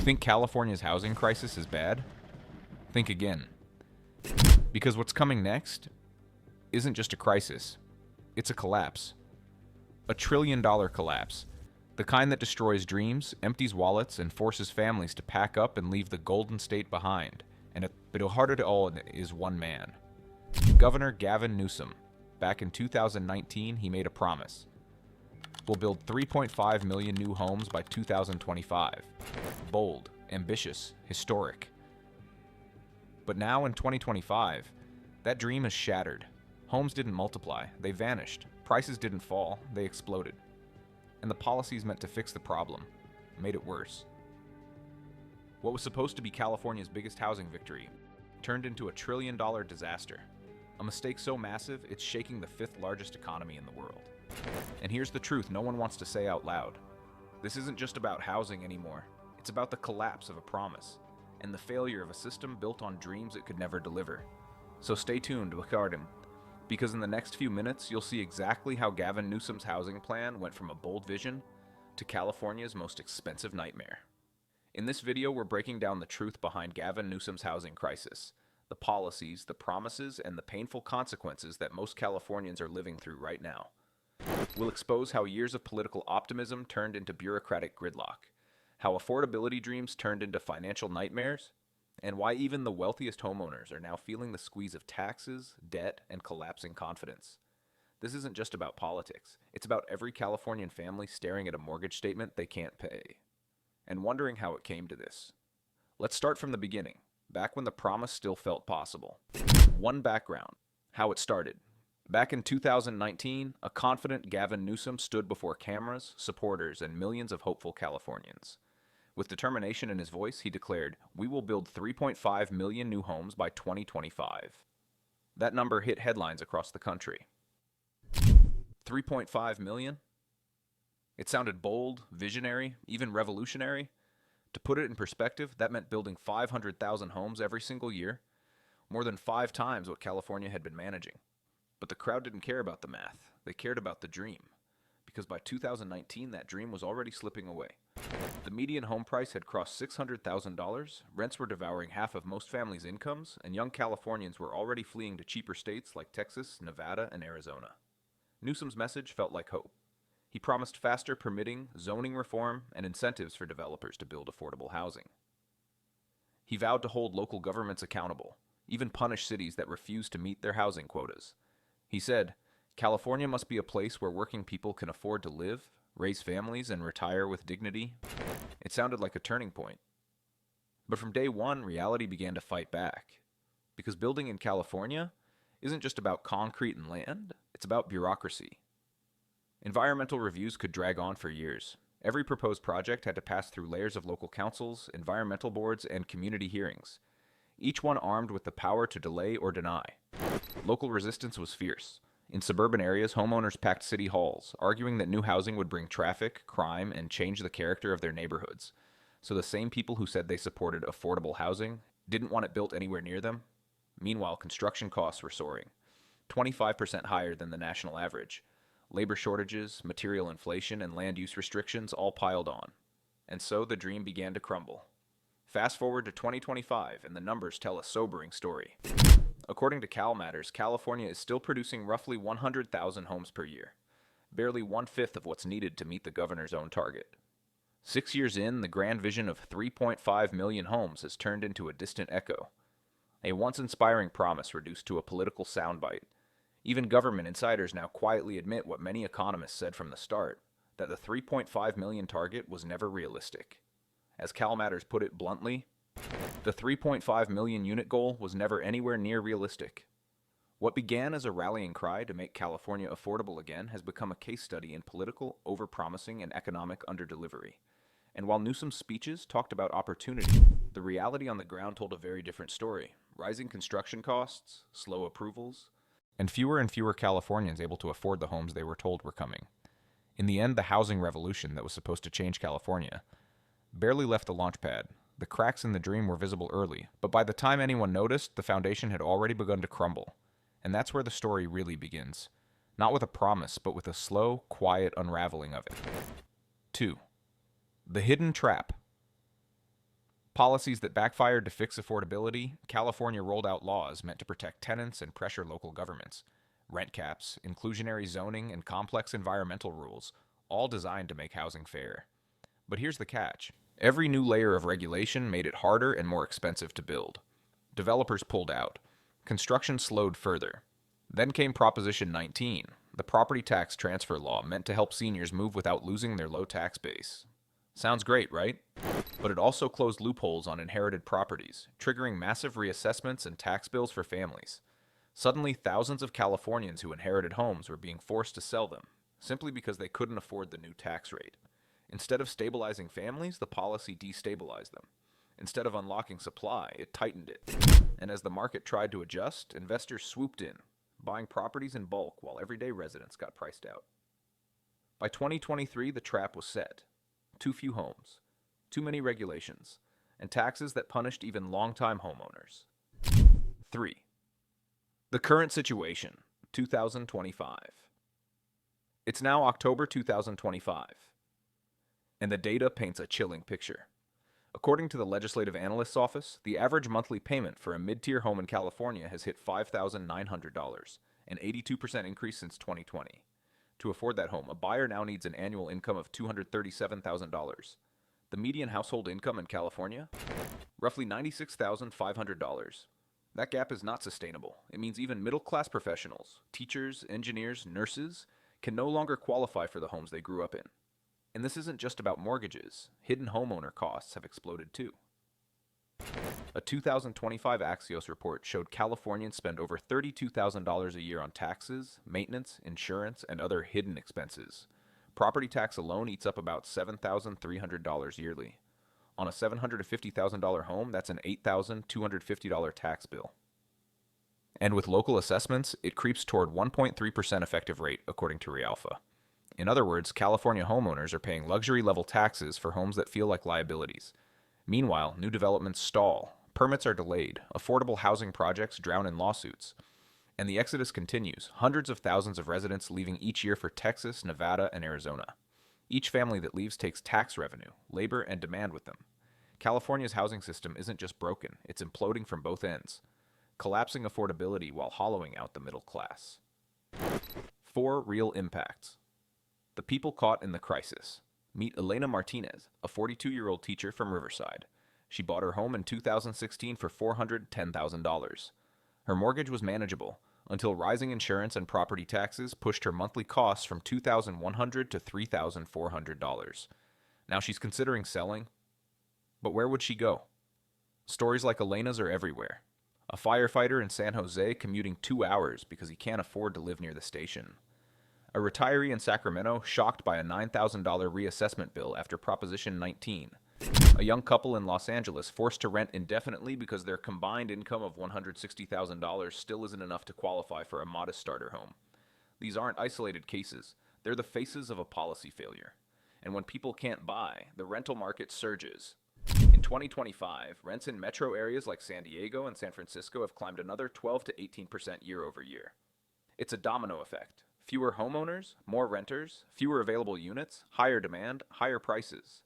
think California's housing crisis is bad? Think again. Because what's coming next isn't just a crisis, it's a collapse. A $1 trillion collapse. The kind that destroys dreams, empties wallets, and forces families to pack up and leave the Golden State behind. But at the heart of it all is one man. Governor Gavin Newsom. Back in 2019, he made a promise. We'll build 3.5 million new homes by 2025. Bold, ambitious, historic. But now in 2025, that dream is shattered. Homes didn't multiply, they vanished. Prices didn't fall, they exploded. And the policies meant to fix the problem made it worse. What was supposed to be California's biggest housing victory turned into a $1 trillion disaster. A mistake so massive, it's shaking the 5th largest economy in the world. And here's the truth no one wants to say out loud. This isn't just about housing anymore. It's about the collapse of a promise and the failure of a system built on dreams it could never deliver. So stay tuned, because in the next few minutes, you'll see exactly how Gavin Newsom's housing plan went from a bold vision to California's most expensive nightmare. In this video, we're breaking down the truth behind Gavin Newsom's housing crisis, the policies, the promises, and the painful consequences that most Californians are living through right now. We'll expose how years of political optimism turned into bureaucratic gridlock, how affordability dreams turned into financial nightmares, and why even the wealthiest homeowners are now feeling the squeeze of taxes, debt, and collapsing confidence. This isn't just about politics. It's about every Californian family staring at a mortgage statement they can't pay, and wondering how it came to this. Let's start from the beginning, back when the promise still felt possible. One background, how it started. Back in 2019, a confident Gavin Newsom stood before cameras, supporters, and millions of hopeful Californians. With determination in his voice, he declared, "We will build 3.5 million new homes by 2025. That number hit headlines across the country. 3.5 million? It sounded bold, visionary, even revolutionary. To put it in perspective, that meant building 500,000 homes every single year, more than 5 times what California had been managing. But the crowd didn't care about the math. They cared about the dream. Because by 2019, that dream was already slipping away. The median home price had crossed $600,000, rents were devouring half of most families' incomes, and young Californians were already fleeing to cheaper states like Texas, Nevada, and Arizona. Newsom's message felt like hope. He promised faster permitting, zoning reform, and incentives for developers to build affordable housing. He vowed to hold local governments accountable, even punish cities that refused to meet their housing quotas. He said, "California must be a place where working people can afford to live, raise families, and retire with dignity." It sounded like a turning point. But from day one, reality began to fight back. Because building in California isn't just about concrete and land, it's about bureaucracy. Environmental reviews could drag on for years. Every proposed project had to pass through layers of local councils, environmental boards, and community hearings, each one armed with the power to delay or deny. Local resistance was fierce. In suburban areas, homeowners packed city halls, arguing that new housing would bring traffic, crime, and change the character of their neighborhoods. So the same people who said they supported affordable housing didn't want it built anywhere near them. Meanwhile, construction costs were soaring, 25% higher than the national average. Labor shortages, material inflation, and land use restrictions all piled on. And so the dream began to crumble. Fast forward to 2025, and the numbers tell a sobering story. According to CalMatters, California is still producing roughly 100,000 homes per year, barely 1/5 of what's needed to meet the governor's own target. 6 years in, the grand vision of 3.5 million homes has turned into a distant echo, a once inspiring promise reduced to a political soundbite. Even government insiders now quietly admit what many economists said from the start, that the 3.5 million target was never realistic. As CalMatters put it bluntly, the 3.5 million unit goal was never anywhere near realistic. What began as a rallying cry to make California affordable again has become a case study in political overpromising and economic underdelivery. And while Newsom's speeches talked about opportunity, the reality on the ground told a very different story. Rising construction costs, slow approvals, and fewer Californians able to afford the homes they were told were coming. In the end, the housing revolution that was supposed to change California barely left the launch pad. The cracks in the dream were visible early, but by the time anyone noticed, the foundation had already begun to crumble. And that's where the story really begins. Not with a promise, but with a slow, quiet unraveling of it. 2. The hidden trap. Policies that backfired to fix affordability, California rolled out laws meant to protect tenants and pressure local governments. Rent caps, inclusionary zoning, and complex environmental rules, all designed to make housing fair. But here's the catch. Every new layer of regulation made it harder and more expensive to build. Developers pulled out. Construction slowed further. Then came Proposition 19, the property tax transfer law meant to help seniors move without losing their low tax base. Sounds great, right? But it also closed loopholes on inherited properties, triggering massive reassessments and tax bills for families. Suddenly, thousands of Californians who inherited homes were being forced to sell them, simply because they couldn't afford the new tax rate. Instead of stabilizing families, the policy destabilized them. Instead of unlocking supply, it tightened it. And as the market tried to adjust, investors swooped in, buying properties in bulk while everyday residents got priced out. By 2023, the trap was set. Too few homes, too many regulations, and taxes that punished even longtime homeowners. 3. The current situation, 2025. It's now October 2025, and the data paints a chilling picture. According to the Legislative Analyst's Office, the average monthly payment for a mid-tier home in California has hit $5,900, an 82% increase since 2020. To afford that home, a buyer now needs an annual income of $237,000. The median household income in California? Roughly $96,500. That gap is not sustainable. It means even middle-class professionals, teachers, engineers, nurses, can no longer qualify for the homes they grew up in. And this isn't just about mortgages. Hidden homeowner costs have exploded too. A 2025 Axios report showed Californians spend over $32,000 a year on taxes, maintenance, insurance, and other hidden expenses. Property tax alone eats up about $7,300 yearly. On a $750,000 home, that's an $8,250 tax bill. And with local assessments, it creeps toward 1.3% effective rate, according to Realpha. In other words, California homeowners are paying luxury-level taxes for homes that feel like liabilities. Meanwhile, new developments stall, permits are delayed, affordable housing projects drown in lawsuits. And the exodus continues, hundreds of thousands of residents leaving each year for Texas, Nevada, and Arizona. Each family that leaves takes tax revenue, labor, and demand with them. California's housing system isn't just broken, it's imploding from both ends, collapsing affordability while hollowing out the middle class. 4 real impacts. The people caught in the crisis. Meet Elena Martinez, a 42-year-old teacher from Riverside. She bought her home in 2016 for $410,000. Her mortgage was manageable until rising insurance and property taxes pushed her monthly costs from $2,100 to $3,400. Now she's considering selling, but where would she go? Stories like Elena's are everywhere. A firefighter in San Jose commuting 2 hours because he can't afford to live near the station. A retiree in Sacramento shocked by a $9,000 reassessment bill after Proposition 19. A young couple in Los Angeles forced to rent indefinitely because their combined income of $160,000 still isn't enough to qualify for a modest starter home. These aren't isolated cases. They're the faces of a policy failure. And when people can't buy, the rental market surges. In 2025, rents in metro areas like San Diego and San Francisco have climbed another 12 to 18% year over year. It's a domino effect. Fewer homeowners, more renters, fewer available units, higher demand, higher prices.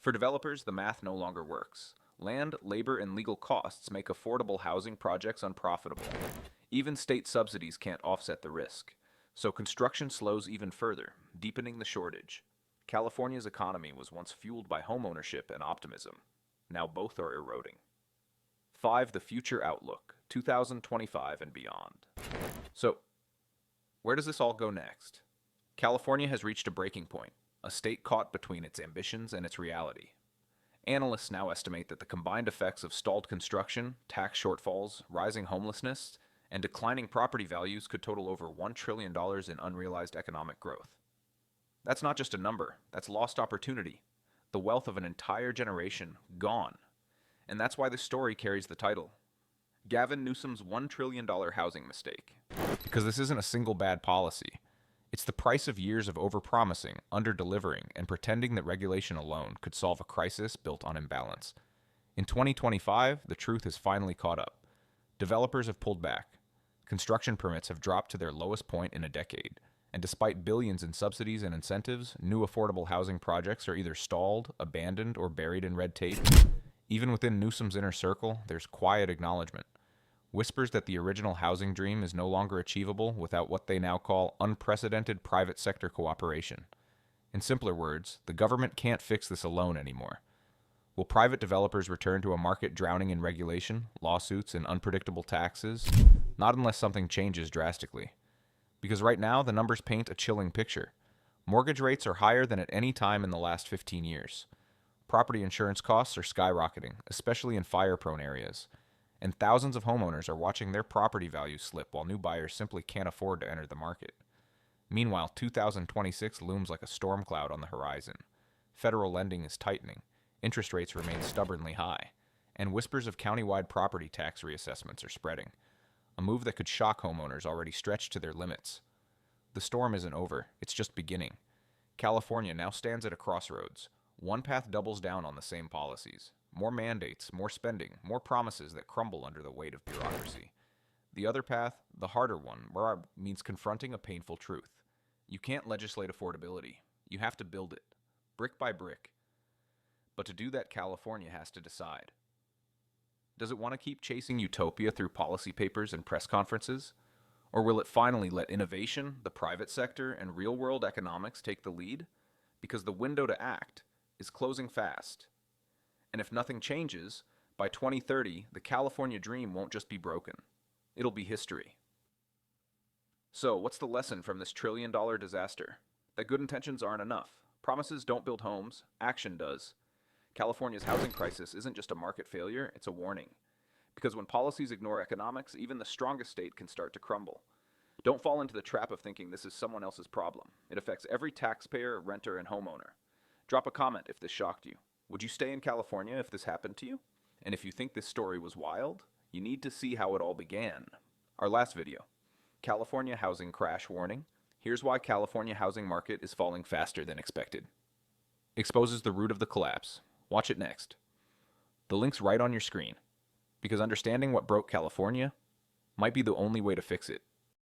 For developers, the math no longer works. Land, labor, and legal costs make affordable housing projects unprofitable. Even state subsidies can't offset the risk. So construction slows even further, deepening the shortage. California's economy was once fueled by homeownership and optimism. Now both are eroding. 5. The future outlook, 2025 and beyond. So, where does this all go next? California has reached a breaking point, a state caught between its ambitions and its reality. Analysts now estimate that the combined effects of stalled construction, tax shortfalls, rising homelessness, and declining property values could total over $1 trillion in unrealized economic growth. That's not just a number, that's lost opportunity. The wealth of an entire generation gone. And that's why this story carries the title, Gavin Newsom's $1 trillion housing mistake. Because this isn't a single bad policy. It's the price of years of overpromising, underdelivering, and pretending that regulation alone could solve a crisis built on imbalance. In 2025, the truth has finally caught up. Developers have pulled back. Construction permits have dropped to their lowest point in a decade. And despite billions in subsidies and incentives, new affordable housing projects are either stalled, abandoned, or buried in red tape. Even within Newsom's inner circle, there's quiet acknowledgement. Whispers that the original housing dream is no longer achievable without what they now call unprecedented private sector cooperation. In simpler words, the government can't fix this alone anymore. Will private developers return to a market drowning in regulation, lawsuits, and unpredictable taxes? Not unless something changes drastically. Because right now, the numbers paint a chilling picture. Mortgage rates are higher than at any time in the last 15 years. Property insurance costs are skyrocketing, especially in fire-prone areas. And thousands of homeowners are watching their property values slip while new buyers simply can't afford to enter the market. Meanwhile, 2026 looms like a storm cloud on the horizon. Federal lending is tightening, interest rates remain stubbornly high, and whispers of countywide property tax reassessments are spreading, a move that could shock homeowners already stretched to their limits. The storm isn't over, it's just beginning. California now stands at a crossroads. One path doubles down on the same policies. More mandates, more spending, more promises that crumble under the weight of bureaucracy. The other path, the harder one, means confronting a painful truth. You can't legislate affordability. You have to build it, brick by brick. But to do that, California has to decide. Does it want to keep chasing utopia through policy papers and press conferences? Or will it finally let innovation, the private sector, and real-world economics take the lead? Because the window to act is closing fast. And if nothing changes, by 2030, the California dream won't just be broken. It'll be history. So, what's the lesson from this trillion-dollar disaster? That good intentions aren't enough. Promises don't build homes, action does. California's housing crisis isn't just a market failure, it's a warning. Because when policies ignore economics, even the strongest state can start to crumble. Don't fall into the trap of thinking this is someone else's problem. It affects every taxpayer, renter, and homeowner. Drop a comment if this shocked you. Would you stay in California if this happened to you? And if you think this story was wild, you need to see how it all began. Our last video, California housing crash warning. Here's why California housing market is falling faster than expected. Exposes the root of the collapse. Watch it next. The link's right on your screen, because understanding what broke California might be the only way to fix it.